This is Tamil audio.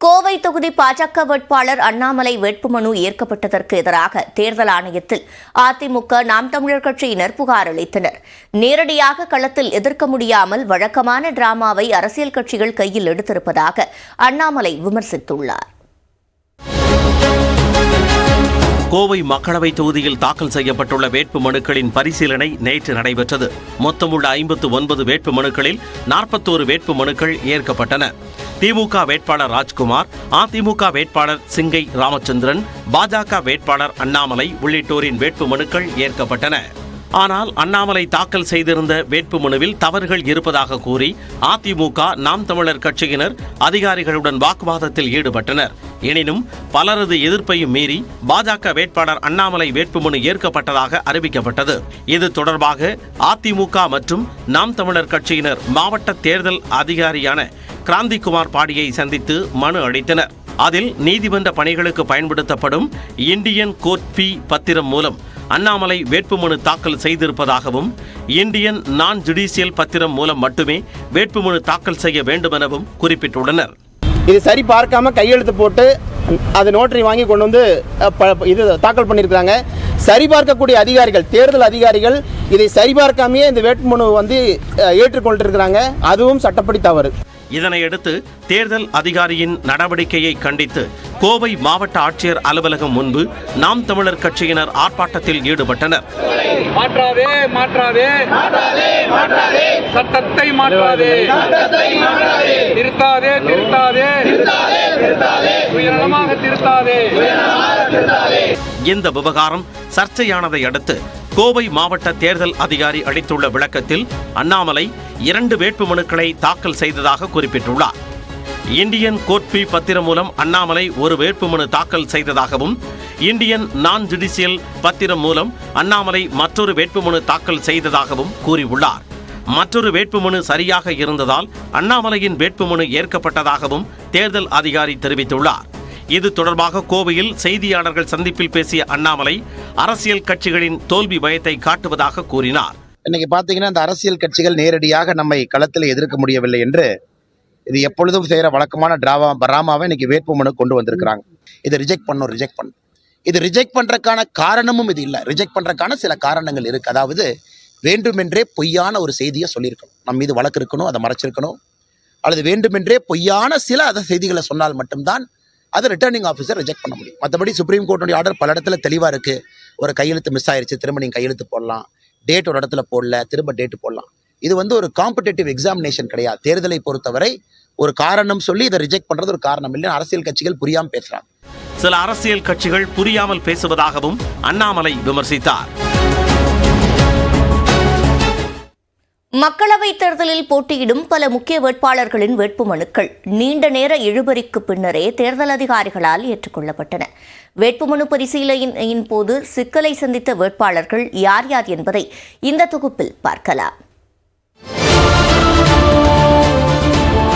கோவை தொகுதி பாஜக வேட்பாளர் அண்ணாமலை வேட்புமனு ஏற்கப்பட்டதற்கு எதிராக தேர்தல் ஆணையத்தில் அதிமுக நாம் தமிழர் கட்சியினர் புகார் அளித்தனர். நேரடியாக களத்தில் எதிர்க்க முடியாமல் வழக்கமான டிராமாவை அரசியல் கட்சிகள் கையில் எடுத்திருப்பதாக அண்ணாமலை விமர்சித்துள்ளார். கோவை மக்களவை தொகுதியில் தாக்கல் செய்யப்பட்டுள்ள வேட்பு மனுக்களின் பரிசீலனை நேற்று நடைபெற்றது. மொத்தமுள்ள 59 வேட்பு மனுக்களில் 41 வேட்பு மனுக்கள் ஏற்கப்பட்டன. திமுக வேட்பாளர் ராஜ்குமார், அதிமுக வேட்பாளர் சிங்கை ராமச்சந்திரன், பாஜக வேட்பாளர் அண்ணாமலை உள்ளிட்டோரின் வேட்பு மனுக்கள் ஏற்கப்பட்டன. ஆனால் அண்ணாமலை தாக்கல் செய்திருந்த வேட்புமனுவில் தவறுகள் இருப்பதாக கூறி அதிமுக நாம் தமிழர் கட்சியினர் அதிகாரிகளுடன் வாக்குவாதத்தில் ஈடுபட்டனர். எனினும் பலரது எதிர்ப்பையும் மீறி பாஜக வேட்பாளர் அண்ணாமலை வேட்புமனு ஏற்கப்பட்டதாக அறிவிக்கப்பட்டது. இது தொடர்பாக அதிமுக மற்றும் நாம் தமிழர் கட்சியினர் மாவட்ட தேர்தல் அதிகாரியான கிராந்திகுமார் பாடியை சந்தித்து மனு அளித்தனர். அதில் நீதிமன்ற பணிகளுக்கு பயன்படுத்தப்படும் இந்தியன் கோர்ட் ஃபீ பத்திரம் மூலம் அண்ணாமலை வேட்புமனு தாக்கல் செய்திருப்பதாகவும், இந்தியன் நான் ஜுடிஷியல் பத்திரம் மூலம் மட்டுமே வேட்புமனு தாக்கல் செய்ய வேண்டும் எனவும் குறிப்பிட்டுள்ளனர். இது சரி பார்க்காம கையெழுத்து போட்டு அது நோட்டரி வாங்கி கொண்டு வந்து இது தாக்கல் பண்ணியிருக்காங்க. சரிபார்க்கக்கூடிய அதிகாரிகள், தேர்தல் அதிகாரிகள் இதை சரிபார்க்காமையே இந்த வேட்புமனு வந்து ஏற்றுக்கொண்டிருக்கிறாங்க. அதுவும் சட்டப்படி தவறு. இதனையடுத்து தேர்தல் அதிகாரியின் நடவடிக்கையை கண்டித்து கோவை மாவட்ட ஆட்சியர் அலுவலகம் முன்பு நாம் தமிழர் கட்சியினர் ஆர்ப்பாட்டத்தில் ஈடுபட்டனர். மாற்றாதே மாற்றாதே சட்டத்தை மாற்றாதே, திருத்தாதே திருத்தாதே, சுயநலமாக திருத்தாதே. இந்த விவகாரம் சர்ச்சையானதை அடுத்து கோவை மாவட்ட தேர்தல் அதிகாரி அளித்துள்ள விளக்கத்தில் அண்ணாமலை 2 வேட்புமனுக்களை தாக்கல் செய்ததாக குறிப்பிட்டுள்ளார். இந்தியன் கோர்ட் ஃபீ பத்திரம் மூலம் அண்ணாமலை ஒரு வேட்புமனு தாக்கல் செய்ததாகவும், இந்தியன் நான் ஜுடிஷியல் பத்திரம் மூலம் அண்ணாமலை மற்றொரு வேட்புமனு தாக்கல் செய்ததாகவும் கூறியுள்ளார். மற்றொரு வேட்புமனு சரியாக இருந்ததால் அண்ணாமலையின் வேட்புமனு ஏற்கப்பட்டதாகவும் தேர்தல் அதிகாரி தெரிவித்துள்ளார். இது தொடர்பாக கோவையில் செய்தியாளர்கள் சந்திப்பில் பேசிய அண்ணாமலை அரசியல் கட்சிகளின் தோல்வி பயத்தை காட்டுவதாக கூறினார். இன்னைக்கு பாத்தீங்கன்னா இந்த அரசியல் கட்சிகள் நேரடியாக நம்மை களத்தில் எதிர்க்க முடியவில்லை என்று இது எப்பொழுதும் செய்யற வழக்கமான டிராமாவை இன்னைக்கு வேட்புமனு கொண்டு வந்திருக்கிறாங்க. இதை ரிஜெக்ட் பண்ணும். இது ரிஜெக்ட் பண்றதுக்கான காரணமும் இது இல்லை. ரிஜெக்ட் பண்றதுக்கான சில காரணங்கள் இருக்கு. அதாவது வேண்டுமென்றே பொய்யான ஒரு செய்தியை சொல்லியிருக்கணும், நம்ம மீது வழக்கு இருக்கணும், அதை மறைச்சிருக்கணும், அல்லது வேண்டுமென்றே பொய்யான சில செய்திகளை சொன்னால் மட்டும்தான் அதை ரிட்டர்னிங் ஆஃபீஸர் ரிஜெக்ட் பண்ண முடியும். மற்றபடி சுப்ரீம் கோர்ட்டுடைய ஆர்டர் பல இடத்துல தெளிவாக இருக்குது. ஒரு கையெழுத்து மிஸ் ஆயிடுச்சு, திரும்ப நீங்கள் கையெழுத்து போடலாம். டேட் ஒரு இடத்துல போடல, திரும்ப டேட்டு போடலாம். இது வந்து ஒரு காம்படிட்டிவ் எக்ஸாமினேஷன் கிடையாது. தேர்தலை பொறுத்தவரை ஒரு காரணம் சொல்லி இதை ரிஜெக்ட் பண்ணுறது ஒரு காரணம் இல்லை. அரசியல் கட்சிகள் புரியாமல் பேசுகிறாங்க. சில அரசியல் கட்சிகள் புரியாமல் பேசுவதாகவும் அண்ணாமலை விமர்சித்தார். மக்களவைத் தேர்தலில் போட்டியிடும் பல முக்கிய வேட்பாளர்களின் வேட்புமனுக்கள் நீண்ட நேர இழுபறிக்கு பின்னரே தேர்தல் அதிகாரிகளால் ஏற்றுக்கொள்ளப்பட்டன. வேட்புமனு பரிசீலனையின் போது சிக்கலை சந்தித்த வேட்பாளர்கள் யார் யார் என்பதை இந்த தொகுப்பில் பார்க்கலாம்.